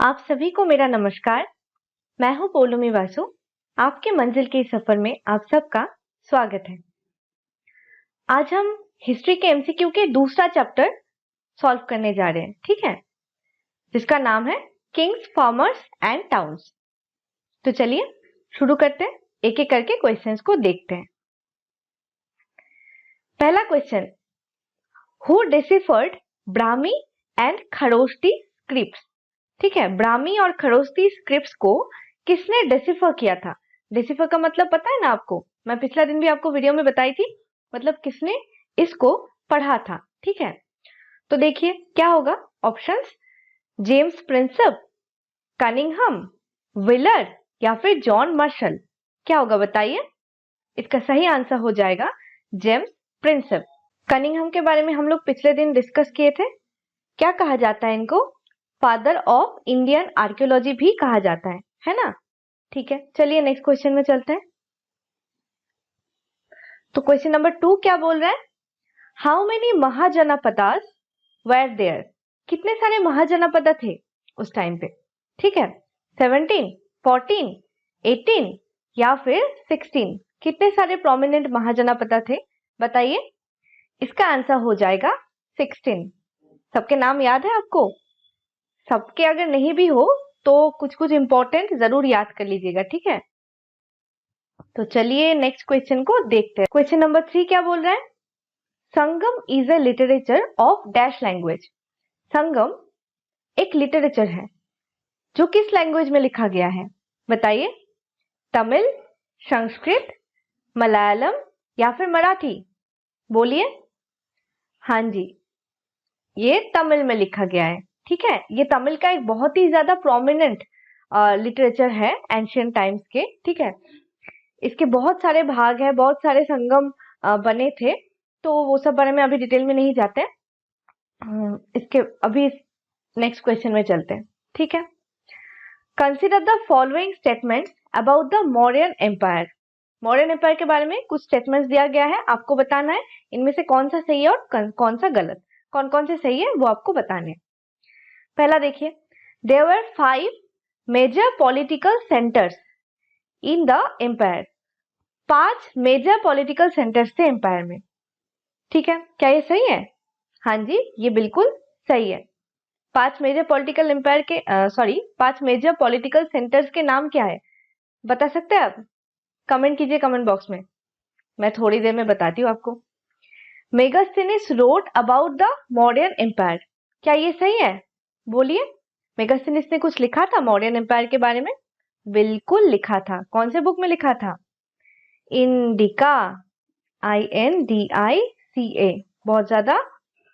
आप सभी को मेरा नमस्कार। मैं हूं पोलोमी वासु। आपके मंजिल के सफर में आप सबका स्वागत है। आज हम हिस्ट्री के एमसीक्यू के दूसरा चैप्टर सॉल्व करने जा रहे हैं, ठीक है, जिसका नाम है किंग्स, फार्मर्स एंड टाउन्स। तो चलिए शुरू करते हैं, एक एक करके क्वेश्चंस को देखते हैं। पहला question, who deciphered Brahmi and Kharosthi scripts. ठीक है, ब्राह्मी और खरोष्टी स्क्रिप्ट्स को किसने डिसिफर किया था? डिसिफर का मतलब पता है ना आपको, मैं पिछला दिन भी आपको वीडियो में बताई थी, मतलब किसने इसको पढ़ा था। ठीक है, तो देखिए क्या होगा options, James Prinsep, Cunningham, wheeler या फिर जॉन मार्शल। क्या होगा बताइए? इसका सही आंसर हो जाएगा जेम्स प्रिंसेप। कनिंघम के बारे में हम लोग पिछले दिन डिस्कस किए थे। क्या कहा जाता है इनको? फादर ऑफ इंडियन आर्कियोलॉजी भी कहा जाता है ना? ठीक है, चलिए नेक्स्ट क्वेश्चन में चलते हैं। तो क्वेश्चन नंबर 2 क्या बोल रहा है? How many Mahajanapadas were there. कितने सारे महाजनपद थे उस टाइम पे? ठीक है, 17, 14, 18 या फिर 16। कितने सारे प्रोमिनेंट महाजनपद थे बताइए? इसका आंसर हो जाएगा 16। सबके नाम याद है आपको? सबके अगर नहीं भी हो तो कुछ कुछ इंपॉर्टेंट जरूर याद कर लीजिएगा, ठीक है। तो चलिए नेक्स्ट क्वेश्चन को देखते हैं। क्वेश्चन नंबर 3 क्या बोल रहा है? Sangam is a literature of dash language. Sangam एक लिटरेचर है जो किस लैंग्वेज में लिखा गया है बताइए? तमिल, संस्कृत, मलयालम या फिर मराठी? बोलिए। हाँ जी, ये तमिल में लिखा गया है। ठीक है, ये तमिल का एक बहुत ही ज्यादा प्रोमिनेंट लिटरेचर है एंशियंट टाइम्स के। ठीक है, इसके बहुत सारे भाग हैं, बहुत सारे संगम बने थे, तो वो सब बारे में अभी डिटेल में नहीं जाते हैं। इसके अभी नेक्स्ट क्वेश्चन में चलते हैं, ठीक है। Consider the following statements about the Mauryan empire. Mauryan empire के बारे में कुछ स्टेटमेंट्स दिया गया है, आपको बताना है इनमें से कौन सा सही है और कौन सा गलत। कौन कौन से सही है वो आपको बताने। पहला देखिए, there were 5 major political centres in the empire. 5 major political centres थे एम्पायर में। ठीक है, क्या ये सही है? हाँ जी, ये बिल्कुल सही है। 5 मेजर पॉलिटिकल एम्पायर के 5 मेजर पॉलिटिकल सेंटर्स के नाम क्या है बता सकते हैं आप? कमेंट कीजिए कमेंट बॉक्स में, मैं थोड़ी देर में बताती हूँ आपको। Megasthenes wrote about the Mauryan empire. क्या ये सही है? बोलिए। मेगास्थनीज ने कुछ लिखा था मौर्यन एम्पायर के बारे में? बिल्कुल लिखा था। कौन से बुक में लिखा था? इंडिका, INDICA, बहुत ज्यादा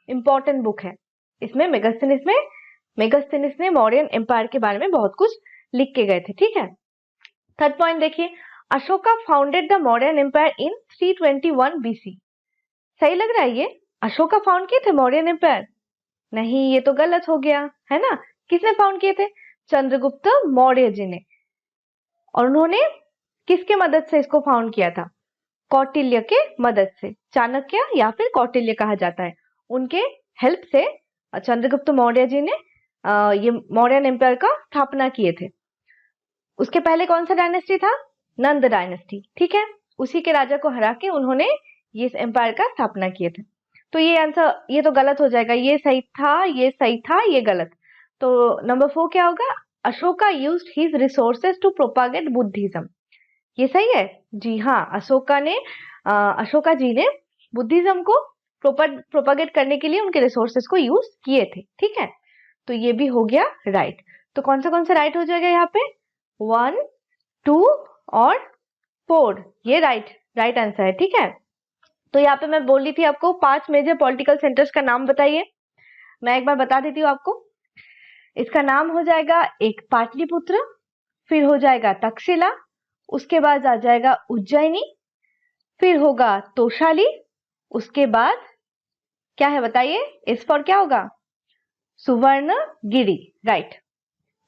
इंपॉर्टेंट बुक है। इसमें मेगास्थनीज ने मौर्यन एम्पायर के बारे में बहुत कुछ लिख के गए थे। ठीक है, थर्ड पॉइंट देखिए, Ashoka founded the Mauryan empire in 321 BC। सही लग रहा है ये? अशोका फाउंड किए थे मौर्यन एम्पायर? नहीं, ये तो गलत हो गया है ना। किसने फाउंड किए थे? चंद्रगुप्त मौर्य जी ने। और उन्होंने किसके मदद से इसको फाउंड किया था? कौटिल्य के मदद से। चाणक्य या फिर कौटिल्य कहा जाता है, उनके हेल्प से चंद्रगुप्त मौर्य जी ने ये मौर्यन एम्पायर का स्थापना किए थे। उसके पहले कौन सा डायनेस्टी था? नंद डायनेस्टी। ठीक है, उसी के राजा को हरा के उन्होंने ये एम्पायर का स्थापना किए थे। तो ये आंसर, ये तो गलत हो जाएगा। ये सही था, ये सही था, ये गलत। तो नंबर 4 क्या होगा? Ashoka used his resources to propagate Buddhism. ये सही है? जी हाँ, अशोका जी ने बुद्धिज्म को प्रोपागेट करने के लिए उनके रिसोर्सेज को यूज किए थे। ठीक है, तो ये भी हो गया राइट। तो कौन सा राइट हो जाएगा यहाँ पे? 1, 2 और 4, ये राइट आंसर है। ठीक है, तो यहाँ पे मैं बोल रही थी आपको 5 मेजर पॉलिटिकल सेंटर्स का नाम बताइए। मैं एक बार बता देती हूँ आपको। इसका नाम हो जाएगा एक पाटलिपुत्र, फिर हो जाएगा तक्षशिला, उसके बाद आ जाएगा उज्जैनी, फिर होगा तोशाली, उसके बाद क्या है बताइए? इस पर क्या होगा? सुवर्णगिरी। राइट,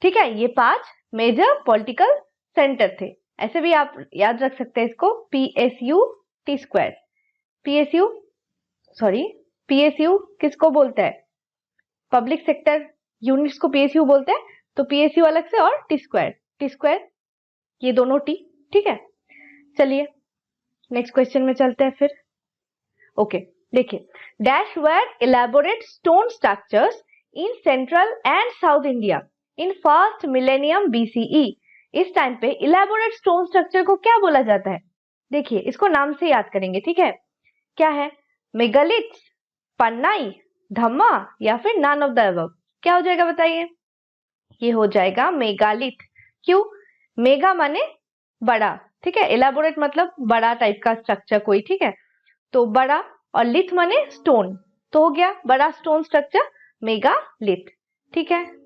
ठीक है, ये 5 मेजर पॉलिटिकल सेंटर थे। ऐसे भी आप याद रख सकते हैं इसको, PSU PSU किसको बोलते हैं? पब्लिक सेक्टर यूनिट्स को PSU बोलते हैं। तो PSU अलग से और टी स्क्वायर ये दोनों टी, ठीक है। चलिए नेक्स्ट क्वेश्चन में चलते हैं फिर। ओके देखिए, dash were elaborate stone structures in central and South India in first millennium BCE। इस टाइम पे इलेबोरेट स्टोन स्ट्रक्चर को क्या बोला जाता है? देखिए इसको नाम से याद करेंगे, ठीक है। क्या है? मेगालिथ्स, पन्नाई, धम्मा या फिर नन ऑफ द अबव? क्या हो जाएगा बताइए? ये हो जाएगा मेगालिथ। क्यों? मेगा माने बड़ा, ठीक है। इलेबोरेट मतलब बड़ा टाइप का स्ट्रक्चर कोई, ठीक है। तो बड़ा, और लिथ माने स्टोन, तो हो गया बड़ा स्टोन स्ट्रक्चर मेगालिथ, ठीक है।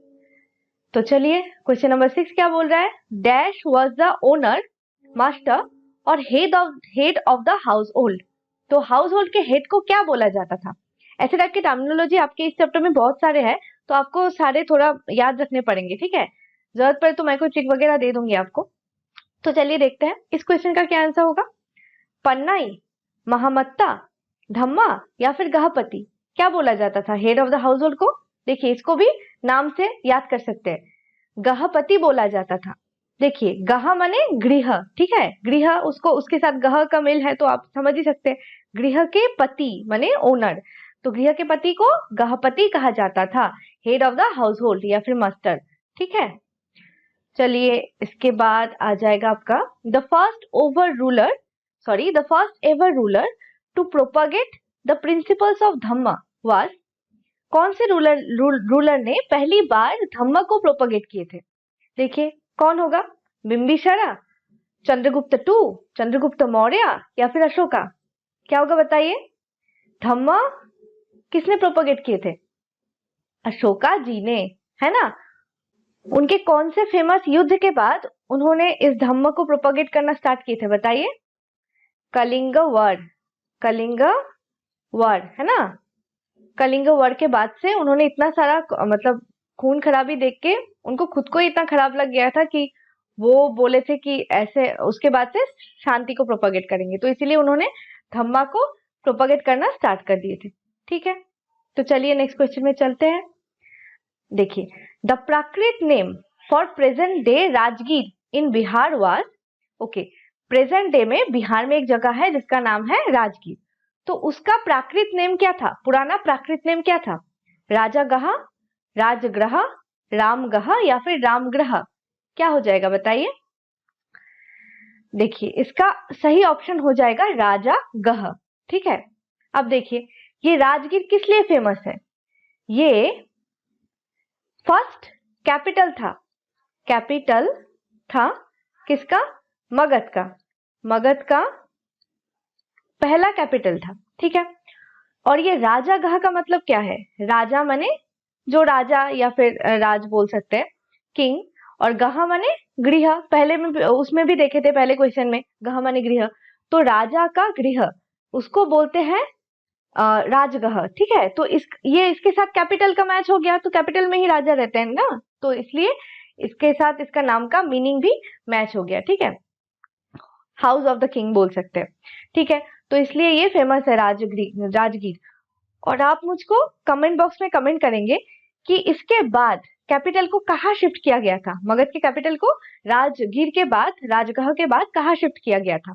तो चलिए क्वेश्चन नंबर 6 क्या बोल रहा है? Dash was the owner, master और head of the household. तो हाउस होल्ड के हेड को क्या बोला जाता था? ऐसे टाइप के टर्मिनोलॉजी आपके इस चैप्टर में बहुत सारे हैं, तो आपको सारे थोड़ा याद रखने पड़ेंगे, ठीक है। जरूरत पड़े तो मैं कोई ट्रिक वगैरह दे दूंगी आपको। तो चलिए देखते हैं इस क्वेश्चन का क्या आंसर होगा। पन्नाई, महामत्ता, धम्मा या फिर गहपति, क्या बोला जाता था head of the house hold को? देखिए इसको भी नाम से याद कर सकते हैं, गहपति बोला जाता था। देखिए गह माने गृह, ठीक है। गृह उसको उसके साथ गह का मेल है तो आप समझ ही सकते हैं। गृह के पति माने ओनर, तो गृह के पति को गहपति कहा जाता था, head of the house hold या फिर मास्टर, ठीक है। चलिए इसके बाद आ जाएगा आपका the first ever ruler to propagate the principles of dhamma was. कौन से रूलर ने पहली बार धम्मा को प्रोपागेट किए थे? देखिए कौन होगा? बिंबिसारा, चंद्रगुप्त टू, चंद्रगुप्त मौर्य या फिर अशोका? क्या होगा बताइए? धम्मा किसने प्रोपागेट किए थे? अशोका जी ने, है ना। उनके कौन से फेमस युद्ध के बाद उन्होंने इस धम्म को प्रोपागेट करना स्टार्ट किए थे बताइए? कलिंग वॉर, है ना। कलिंग वॉर के बाद से उन्होंने इतना सारा मतलब खून खराबी देख के उनको खुद को इतना खराब लग गया था कि वो बोले थे कि ऐसे उसके बाद से शांति को प्रोपागेट करेंगे, तो इसीलिए उन्होंने धम्मा को प्रोपागेट करना स्टार्ट कर दिए थे, ठीक है। तो चलिए नेक्स्ट क्वेश्चन में चलते हैं। देखिए the Prakrit name for present day Rajgir in Bihar was. Okay, present day में बिहार में एक जगह है जिसका नाम है राजगीर, तो उसका प्राकृत नेम क्या था? पुराना प्राकृत नेम क्या था? राजागह, राजग्रह, रामगह या फिर रामग्रह? क्या हो जाएगा बताइए? देखिए इसका सही ऑप्शन हो जाएगा राजागह, ठीक है। अब देखिए ये राजगीर किस लिए फेमस है? ये फर्स्ट कैपिटल था किसका? मगध का पहला कैपिटल था, ठीक है। और ये राजागह का मतलब क्या है? राजा माने जो राजा या फिर राज बोल सकते हैं, किंग, और गह माने गृह। पहले में उसमें भी देखे थे पहले क्वेश्चन में, गह माने गृह, तो राजा का गृह उसको बोलते हैं राजगह, ठीक है। तो ये इसके साथ कैपिटल का मैच हो गया, तो कैपिटल में ही राजा रहते हैं ना, तो इसलिए इसके साथ इसका नाम का मीनिंग भी मैच हो गया, ठीक है। हाउस ऑफ द किंग बोल सकते हैं, ठीक है। तो इसलिए ये फेमस है राजगीर। और आप मुझको कमेंट बॉक्स में कमेंट करेंगे कि इसके बाद कैपिटल को कहाँ शिफ्ट किया गया था? मगध के कैपिटल को राजगीर के बाद, राजगह के बाद कहाँ शिफ्ट किया गया था,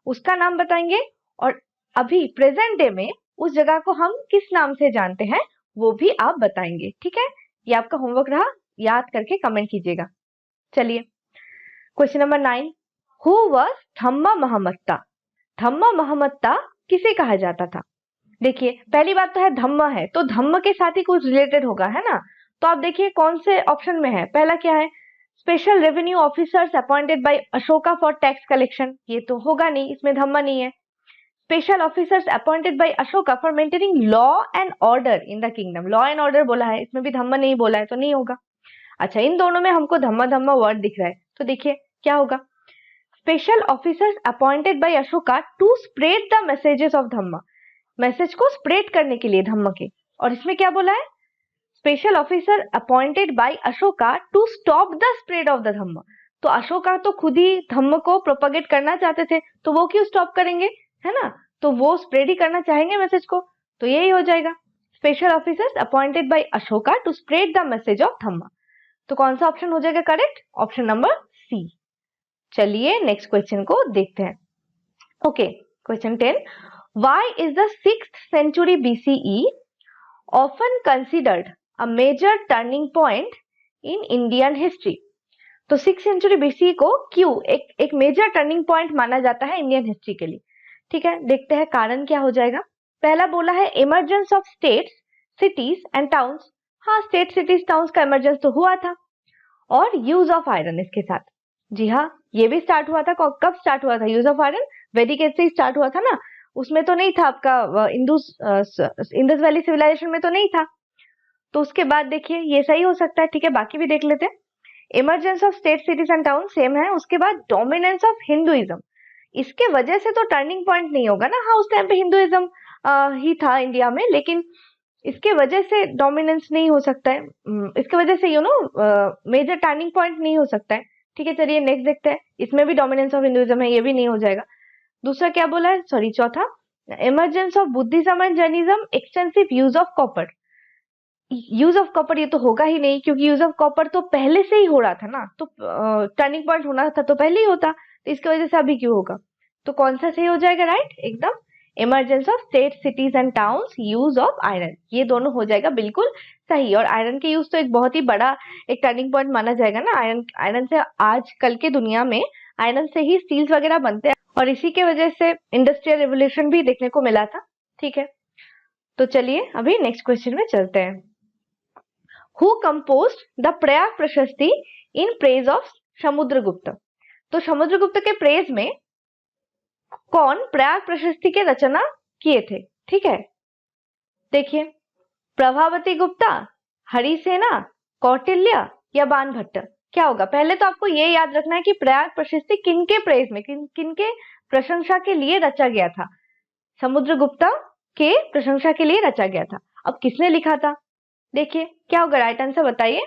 उसका नाम बताएंगे। और अभी प्रेजेंट डे में उस जगह को हम किस नाम से जानते हैं वो भी आप बताएंगे, ठीक है। ये आपका होमवर्क रहा, याद करके कमेंट कीजिएगा। चलिए क्वेश्चन नंबर 9, हु वाज धम्मा महामत्ता? धम्मा महामत्ता किसे कहा जाता था? देखिए पहली बात तो है धम्मा है, तो धम्म के साथ ही कुछ रिलेटेड होगा, है ना। तो आप देखिए कौन से ऑप्शन में है। पहला क्या है? Special revenue officers appointed by Ashoka for tax collection, ये तो होगा नहीं, इसमें धम्मा नहीं है। Special officers appointed by Ashoka for maintaining law and order in the kingdom, law and order बोला है, इसमें भी धम्मा नहीं बोला है, तो नहीं होगा। अच्छा, इन दोनों में हमको धम्मा वर्ड दिख रहा है, तो देखिए क्या होगा? Special officers appointed by Ashoka to spread the messages of dhamma, message को स्प्रेड करने के लिए धम्म के। और इसमें क्या बोला है? Special officer appointed by Ashoka to stop the spread of the dhamma, तो अशोका तो खुद ही धम्म को प्रोपगेट करना चाहते थे, तो वो क्यों स्टॉप करेंगे, है ना। तो वो स्प्रेड ही करना चाहेंगे मैसेज को, तो यही हो जाएगा special officers appointed by Ashoka to spread the message of dhamma. तो कौन सा ऑप्शन हो जाएगा करेक्ट? Option number C. चलिए नेक्स्ट क्वेश्चन को देखते हैं। Okay, question 10, why is the 6th century BCE often considered a major turning point in Indian history? तो 6th century BCE को क्यों एक मेजर टर्निंग पॉइंट माना जाता है इंडियन हिस्ट्री के लिए? ठीक है, देखते हैं कारण क्या हो जाएगा। पहला बोला है emergence of states, cities and towns. हाँ, स्टेट, सिटीज, टाउन्स का इमरजेंस तो हुआ था। और यूज ऑफ आयरन इसके साथ। जी हाँ, ये भी स्टार्ट हुआ था। कब स्टार्ट हुआ था यूज ऑफ आयरन? वैदिक एज से ही स्टार्ट हुआ था ना। उसमें तो नहीं था आपका इंडस वैली सिविलाइजेशन में तो नहीं था। तो उसके बाद देखिए ये सही हो सकता है। ठीक है, बाकी भी देख लेते हैं। Emergence of state, cities and town same है। उसके बाद डोमिनेंस ऑफ हिंदुइज्म, इसके वजह से तो टर्निंग पॉइंट नहीं होगा ना। हाँ, उस टाइम पे हिंदुइज्म ही था इंडिया में, लेकिन इसके वजह से डोमिनेंस नहीं हो सकता है। इसके वजह से मेजर टर्निंग पॉइंट नहीं हो सकता है। ठीक है, चलिए नेक्स्ट देखते हैं। इसमें भी डोमिनेंस ऑफ हिंदुइज्म है, ये भी नहीं हो जाएगा। दूसरा क्या बोला है, सॉरी चौथा, emergence of Buddhism and Jainism, extensive use of copper. Use of copper ये तो होगा ही नहीं, क्योंकि यूज ऑफ कॉपर तो पहले से ही हो रहा था ना। तो टर्निंग पॉइंट होना था तो पहले ही होता, तो इसकी वजह से अभी क्यों होगा? तो कौन सा सही हो जाएगा? राइट, एकदम emergence of state, cities and towns, use of iron, ये दोनों हो जाएगा बिल्कुल सही। और आयरन के यूज तो एक बहुत ही बड़ा एक टर्निंग पॉइंट माना जाएगा ना। आयरन से आज कल के दुनिया में आयरन से ही स्टील्स वगैरह बनते हैं, और इसी के वजह से इंडस्ट्रियल रेवोल्यूशन भी देखने को मिला था। ठीक है, तो चलिए अभी नेक्स्ट क्वेश्चन में चलते हैं। हु कंपोज्ड द प्रयाग प्रशस्ति इन प्रेज ऑफ समुद्रगुप्त? तो समुद्रगुप्त के प्रेज में कौन प्रयाग प्रशस्ति के रचना किए थे? ठीक है, देखिए, प्रभावती गुप्ता, हरिसेना, कौटिल्य या बाणभट्ट? क्या होगा? पहले तो आपको ये याद रखना है कि प्रयाग प्रशस्ति किनके प्रेज में, किनके प्रशंसा के लिए रचा गया था? समुद्रगुप्ता के प्रशंसा के लिए रचा गया था। अब किसने लिखा था? देखिए क्या होगा, राइट आंसर बताइए।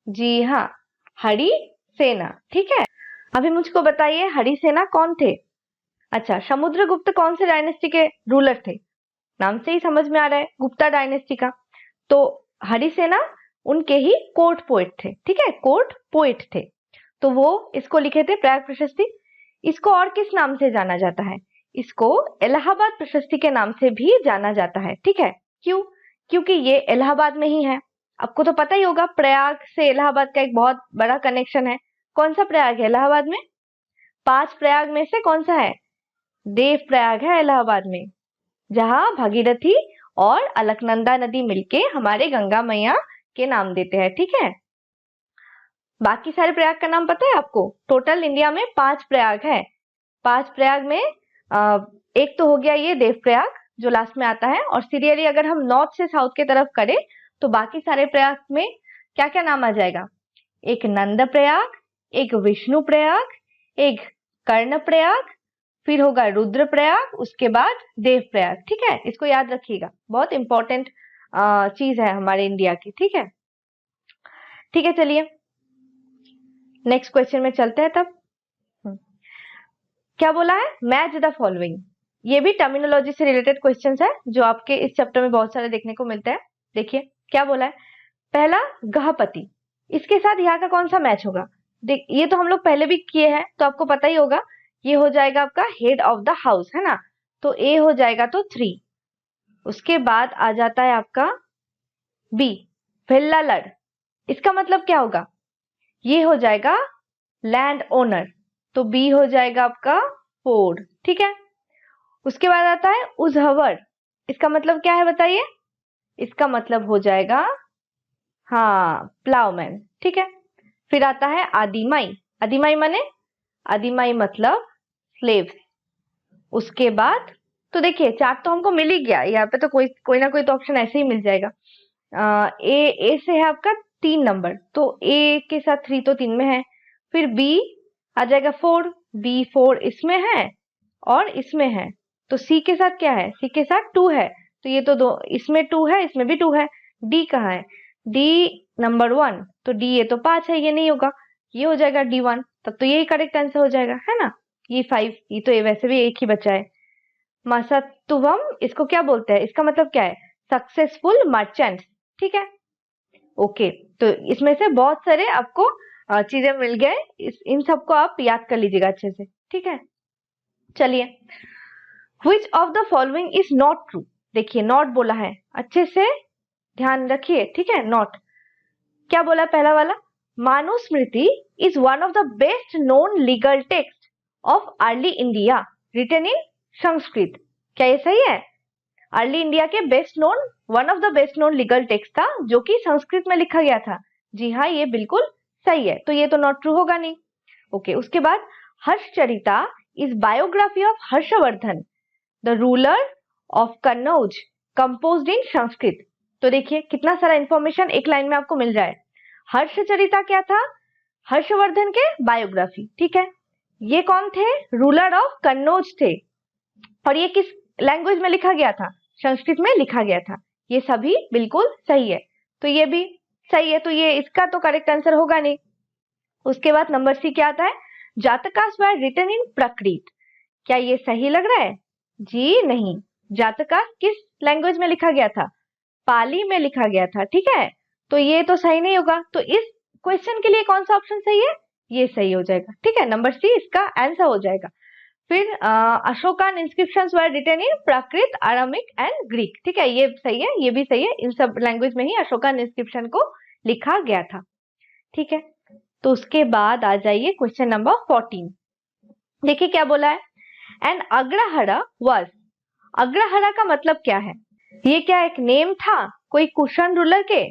जी हाँ, हरिसेना। ठीक है, अभी मुझको बताइए हरिसेना कौन थे? अच्छा, समुद्रगुप्त कौन से डायनेस्टी के रूलर थे? नाम से ही समझ में आ रहा है, गुप्ता डायनेस्टी का। तो हरिसेना उनके ही कोर्ट पोएट थे। ठीक है, कोर्ट पोएट थे, तो वो इसको लिखे थे प्रयाग प्रशस्ति। इसको और किस नाम से जाना जाता है? इसको इलाहाबाद प्रशस्ति के नाम से भी जाना जाता है। ठीक है, क्यों? क्योंकि ये इलाहाबाद में ही है। आपको तो पता ही होगा, प्रयाग से इलाहाबाद का एक बहुत बड़ा कनेक्शन है। कौन सा प्रयाग है इलाहाबाद में? 5 प्रयाग में से कौन सा है? देव प्रयाग है इलाहाबाद में, जहां भागीरथी और अलकनंदा नदी मिलके हमारे गंगा मैया के नाम देते हैं। ठीक है, बाकी सारे प्रयाग का नाम पता है आपको? टोटल इंडिया में 5 प्रयाग है। 5 प्रयाग में एक तो हो गया ये देव प्रयाग जो लास्ट में आता है, और सीरियली अगर हम नॉर्थ से साउथ के तरफ करें तो बाकी सारे प्रयाग में क्या क्या नाम आ जाएगा? एक नंद प्रयाग, एक विष्णु प्रयाग, एक कर्ण प्रयाग, फिर होगा रुद्र प्रयाग, उसके बाद देव प्रयाग। ठीक है, इसको याद रखिएगा, बहुत इंपॉर्टेंट चीज है हमारे इंडिया की। ठीक है, ठीक है, चलिए नेक्स्ट क्वेश्चन में चलते हैं। तब क्या बोला है? Match the following. ये भी टर्मिनोलॉजी से रिलेटेड क्वेश्चंस है जो आपके इस चैप्टर में बहुत सारे देखने को मिलते हैं। देखिए क्या बोला है। पहला गहपति, इसके साथ यहाँ का कौन सा मैच होगा? ये तो हम लोग पहले भी किए हैं, तो आपको पता ही होगा। ये हो जाएगा आपका हेड ऑफ द हाउस, है ना। तो ए हो जाएगा तो 3। उसके बाद आ जाता है आपका बी, भिल्लालड़। इसका मतलब क्या होगा? ये हो जाएगा लैंड ओनर, तो बी हो जाएगा आपका 4। ठीक है, उसके बाद आता है उजहवर। इसका मतलब क्या है बताइए? इसका मतलब हो जाएगा हाँ प्लाउमैन। ठीक है, फिर आता है आदिमाई। आदिमाई माने? आदिमाई मतलब स्लेव्स। उसके बाद तो देखिए 4 तो हमको मिल ही गया, यहाँ पे तो कोई ना कोई तो ऑप्शन ऐसे ही मिल जाएगा। ए से है आपका 3 नंबर, तो ए के साथ 3 तो 3 में है। फिर बी आ जाएगा 4, बी 4 इसमें है और इसमें है। तो सी के साथ क्या है? सी के साथ 2 है, तो ये तो दो, इसमें 2 है, इसमें भी 2 है। डी कहाँ है? डी नंबर 1, तो डी ये तो 5 है, ये नहीं होगा, ये हो जाएगा D1। तब तो यही करेक्ट आंसर हो जाएगा, है ना। ये 5, ये तो वैसे भी एक ही बचा है। मसत्तुवम इसको क्या बोलते हैं? इसका मतलब क्या है? Successful merchant. ठीक है, ओके, तो इसमें से बहुत सारे आपको चीजें मिल गए, इन सबको आप याद कर लीजिएगा अच्छे से, ठीक है। चलिए, which of the following is not true. देखिए नॉट बोला है, अच्छे से ध्यान रखिए, ठीक है। नॉट क्या बोला पहला वाला, Manusmriti is one of the best known legal text of early India written in Sanskrit. क्या ये सही है? अर्ली इंडिया के best known, one of the best known legal text था जो कि संस्कृत में लिखा गया था। जी हाँ, ये बिल्कुल सही है, तो ये तो नॉट ट्रू होगा नहीं। ओके, उसके बाद Harshacharita is biography of Harshavardhana the ruler of Kannauj composed in Sanskrit. तो देखिए कितना सारा इंफॉर्मेशन एक लाइन में आपको मिल रहा है। हर्षचरिता क्या था? हर्षवर्धन के बायोग्राफी, ठीक है। ये कौन थे? रूलर ऑफ कन्नौज थे, और ये किस लैंग्वेज में लिखा गया था? संस्कृत में लिखा गया था। ये सभी बिल्कुल सही है, तो ये भी सही है, तो ये इसका तो करेक्ट आंसर होगा नहीं। उसके बाद नंबर सी क्या आता है, जातकास वर रिटन इन प्राकृत। क्या ये सही लग रहा है? जी नहीं, जातकास किस लैंग्वेज में लिखा गया था? पाली में लिखा गया था, ठीक है, तो ये तो सही नहीं होगा। तो इस क्वेश्चन के लिए कौन सा ऑप्शन सही है? ये सही हो जाएगा, ठीक है, नंबर सी इसका आंसर हो जाएगा। फिर Ashokan inscriptions were written in Prakrit, Aramaic and Greek, ठीक है, ये सही है, ये भी सही है, इन सब लैंग्वेज में ही अशोकान इंस्क्रिप्शन को लिखा गया था, ठीक है। तो उसके बाद आ जाइए क्वेश्चन नंबर 14। देखिए क्या बोला है, एन अग्रहरा वाज। अग्रहरा का मतलब क्या है? ये क्या एक नेम था कोई कुशन रूलर के,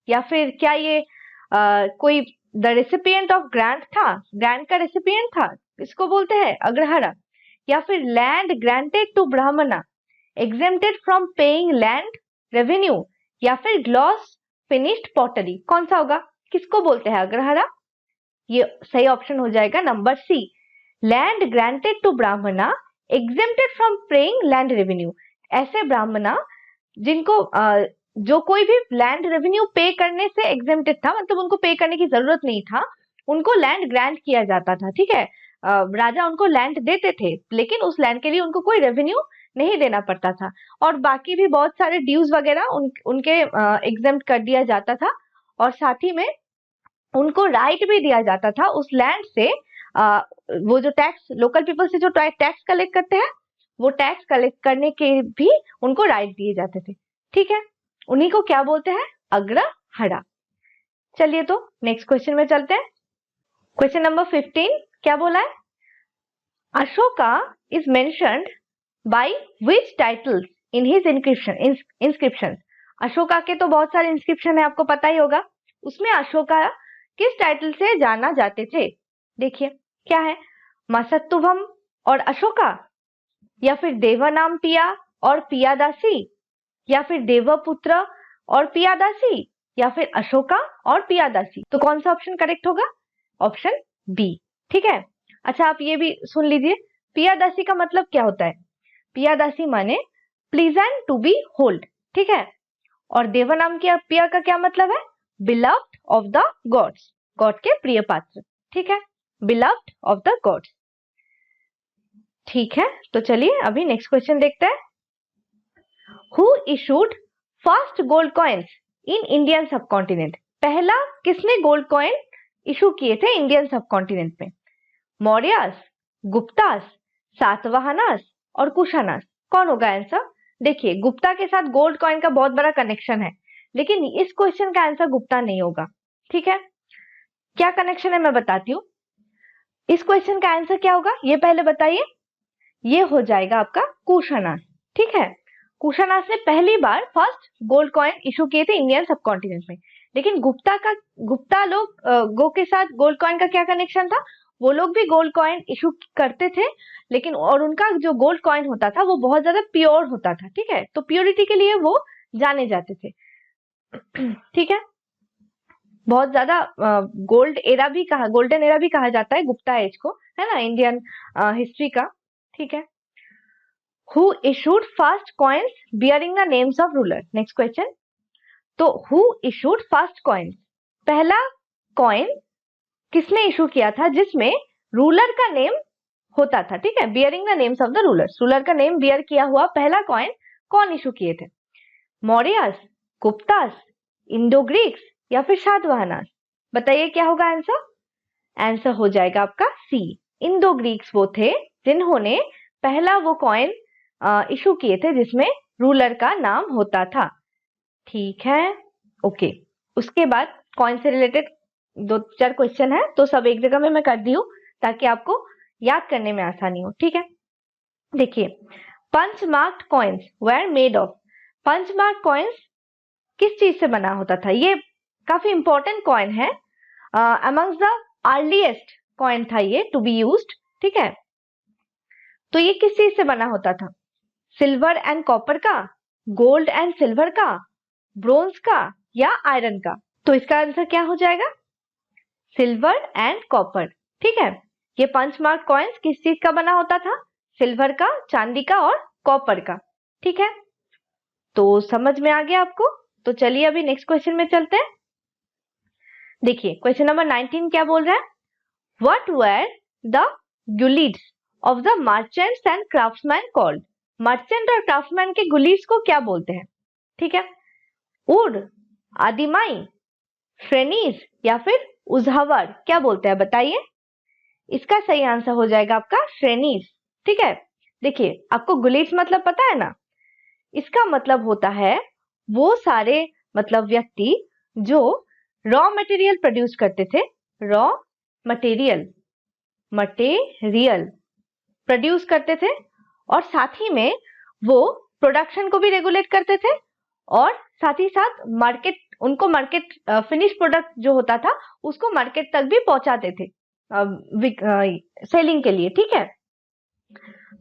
या फिर क्या ये कोई द रेसिपिएंट ऑफ ग्रांट था, ग्रांट का रेसिपिएंट था, इसको बोलते हैं अग्रहरा। या फिर land granted to Brahmana exempted from paying land revenue, या फिर ग्लॉस फिनिश्ड पॉटरी। कौन सा होगा? किसको बोलते हैं अग्रहरा? ये सही ऑप्शन हो जाएगा number C, land granted to Brahmana exempted from paying land revenue. ऐसे ब्राह्मणा जिनको जो कोई भी लैंड रेवेन्यू पे करने से एग्जेम्प्टेड था, मतलब उनको पे करने की जरूरत नहीं था, उनको लैंड ग्रांट किया जाता था, ठीक है। राजा उनको लैंड देते थे, लेकिन उस लैंड के लिए उनको कोई रेवेन्यू नहीं देना पड़ता था, और बाकी भी बहुत सारे ड्यूज वगैरह उनके एग्जेम्प्ट कर दिया जाता था, और साथ ही में उनको राइट भी दिया जाता था उस लैंड से वो जो टैक्स लोकल पीपल से जो टैक्स कलेक्ट करते हैं, वो टैक्स कलेक्ट करने के भी उनको राइट दिए जाते थे, ठीक है। उन्हीं को क्या बोलते हैं? अग्रहरा। चलिए तो नेक्स्ट क्वेश्चन में चलते हैं। क्वेश्चन नंबर 15 क्या बोला है, Ashoka is mentioned by which titles in his inscription. Ashoka के तो बहुत सारे इंस्क्रिप्शन है, आपको पता ही होगा, उसमें अशोका किस टाइटल से जाना जाते थे? देखिए क्या है, मसत्तुभम और अशोका, या फिर देवनाम पिया और पियादासी, या फिर देवपुत्र और पियादासी, या फिर अशोका और पियादासी। तो कौन सा ऑप्शन करेक्ट होगा? ऑप्शन बी, ठीक है। अच्छा आप ये भी सुन लीजिए, पियादासी का मतलब क्या होता है? पियादासी माने प्लीजेंट टू बी होल्ड, ठीक है। और देवनाम की पिया का क्या मतलब है? Beloved of the gods, God के प्रिय पात्र, ठीक है, बिलव्ड ऑफ द गॉड्स, ठीक है। तो चलिए अभी नेक्स्ट क्वेश्चन देखते हैं। Who issued first gold coins in Indian सब कॉन्टिनेंट। पहला किसने गोल्ड कॉइन इशू किए थे इंडियन सब कॉन्टिनेंट में? मौर्यास, गुप्तास, सातवाहनास और कुशानास। कौन होगा आंसर? देखिए गुप्ता के साथ गोल्ड कॉइन का बहुत बड़ा कनेक्शन है, लेकिन इस क्वेश्चन का आंसर गुप्ता नहीं होगा, ठीक है। क्या कनेक्शन है मैं बताती हूँ। इस क्वेश्चन का आंसर क्या होगा ये पहले बताइए। ये हो जाएगा आपका कुशानास, ठीक है। कुशानास ने पहली बार फर्स्ट गोल्ड कॉइन इशू किए थे इंडियन सब कॉन्टिनेंट में, लेकिन गुप्ता लोग गो के साथ गोल्ड कॉइन का क्या कनेक्शन था? वो लोग भी गोल्ड कॉइन इशू करते थे, लेकिन और उनका जो गोल्ड कॉइन होता था वो बहुत ज्यादा प्योर होता था, ठीक है, तो प्योरिटी के लिए वो जाने जाते थे, ठीक है। बहुत ज्यादा गोल्डन एरा भी कहा जाता है गुप्ता एज को, है ना, इंडियन हिस्ट्री का, ठीक है। Who issued first coins bearing the names of ruler. Next question, तो हु इशूड फर्स्ट कॉइन्स, पहला कॉइन किसने इशू किया था जिसमें रूलर का नेम होता था, ठीक है, bearing the names of the rulers, ruler का नेम बियर किया हुआ पहला कॉइन कौन इशू किए थे? मौर्यास, गुप्तास, इंडो ग्रीक्स या फिर सातवाहनास? बताइए क्या होगा आंसर? आंसर हो जाएगा आपका सी। इंडो ग्रीक्स वो थे जिन्होंने पहला वो कॉइन इशू किए थे जिसमें रूलर का नाम होता था। ठीक है, ओके। उसके बाद कॉइन से रिलेटेड 2-4 क्वेश्चन है, तो सब एक जगह में मैं कर दी हूँ ताकि आपको याद करने में आसानी हो। ठीक है, देखिए, punch marked coins were made of. Punch mark coins किस चीज से बना होता था? ये काफी इंपॉर्टेंट कॉइन है, अमंग्स द अर्लीस्ट कॉइन था ये टू बी यूज्ड। ठीक है, तो ये किस चीज से बना होता था? सिल्वर एंड कॉपर का, गोल्ड एंड सिल्वर का, ब्रोंज का या आयरन का? तो इसका आंसर क्या हो जाएगा? Silver and copper. ठीक है, ये पंच मार्क कॉइन्स किस चीज का बना होता था? सिल्वर का, चांदी का और कॉपर का। ठीक है, तो समझ में आ गया आपको? तो चलिए अभी नेक्स्ट क्वेश्चन में चलते हैं। देखिए, क्वेश्चन नंबर 19 क्या बोल रहा है? What were the guilds of the merchants and craftsman called? Merchant और क्राफ्ट्समैन के गुलिड्स को क्या बोलते हैं? ठीक है, उड, आदिमाई, श्रेणीज या फिर उजावर, क्या बोलते हैं बताइए? इसका सही आंसर हो जाएगा आपका श्रेणीज। ठीक है, देखिए, आपको गुलिड्स मतलब पता है ना? इसका मतलब होता है वो सारे मतलब व्यक्ति जो रॉ मटेरियल प्रोड्यूस करते थे। रॉ मटेरियल प्रोड्यूस करते थे और साथ ही में वो प्रोडक्शन को भी रेगुलेट करते थे और साथ ही साथ मार्केट फिनिश प्रोडक्ट जो होता था उसको मार्केट तक भी पहुंचाते थे सेलिंग के लिए। ठीक है,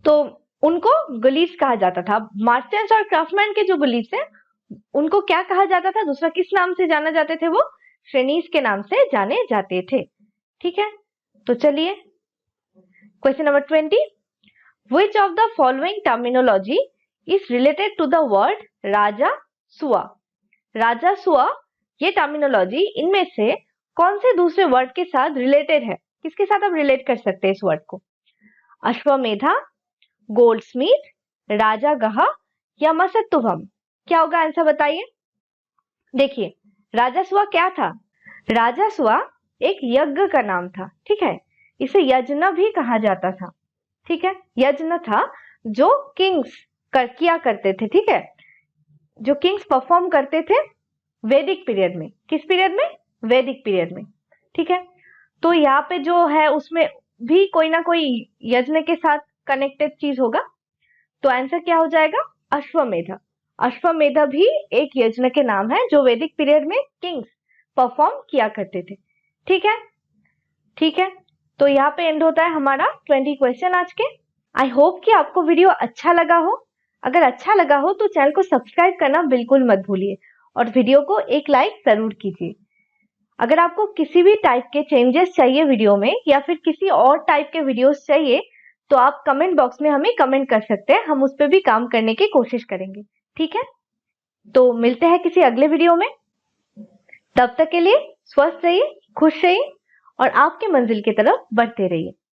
तो उनको गुलीड्स कहा जाता था। मर्चेंट्स और क्राफ्टमैन के जो गुलीड्स हैं उनको क्या कहा जाता था? दूसरा किस नाम से जाने जाते थे? वो श्रेणीज के नाम से जाने जाते थे। ठीक है, तो चलिए question number 20, which of the following terminology is related to the word राजासुआ? राजासुआ ये टर्मिनोलॉजी इनमें से कौन से दूसरे वर्ड के साथ रिलेटेड है? किसके साथ आप रिलेट कर सकते हैं इस वर्ड को? अश्वमेधा, गोल्डस्मिथ, राजागहा या मसत्तुभम? क्या होगा आंसर बताइए? देखिए, राजासुआ क्या था? राजासुआ एक यज्ञ का नाम था। ठीक है, इसे यज्ञ भी कहा जाता था। ठीक है, यज्ञ था जो किंग्स किया करते थे। ठीक है, जो किंग्स परफॉर्म करते थे वैदिक पीरियड में। किस पीरियड में? वैदिक पीरियड में। ठीक है, तो यहाँ पे जो है उसमें भी कोई ना कोई यज्ञ के साथ कनेक्टेड चीज होगा। तो आंसर क्या हो जाएगा? अश्वमेधा। अश्वमेधा भी एक यज्ञ के नाम है जो वैदिक पीरियड में किंग्स परफॉर्म किया करते थे। ठीक है, ठीक है, तो यहाँ पे एंड होता है हमारा 20 क्वेश्चन आज के। आई होप कि आपको वीडियो अच्छा लगा हो। अगर अच्छा लगा हो तो चैनल को सब्सक्राइब करना बिल्कुल मत भूलिए और वीडियो को एक लाइक जरूर कीजिए। अगर आपको किसी भी टाइप के चेंजेस चाहिए वीडियो में या फिर किसी और टाइप के वीडियोस चाहिए तो आप कमेंट बॉक्स में हमें कमेंट कर सकते हैं, हम उस पर भी काम करने की कोशिश करेंगे। ठीक है, तो मिलते हैं किसी अगले वीडियो में। तब तक के लिए स्वस्थ रहिए, खुश रहिए और आपके मंजिल की तरफ बढ़ते रहिए।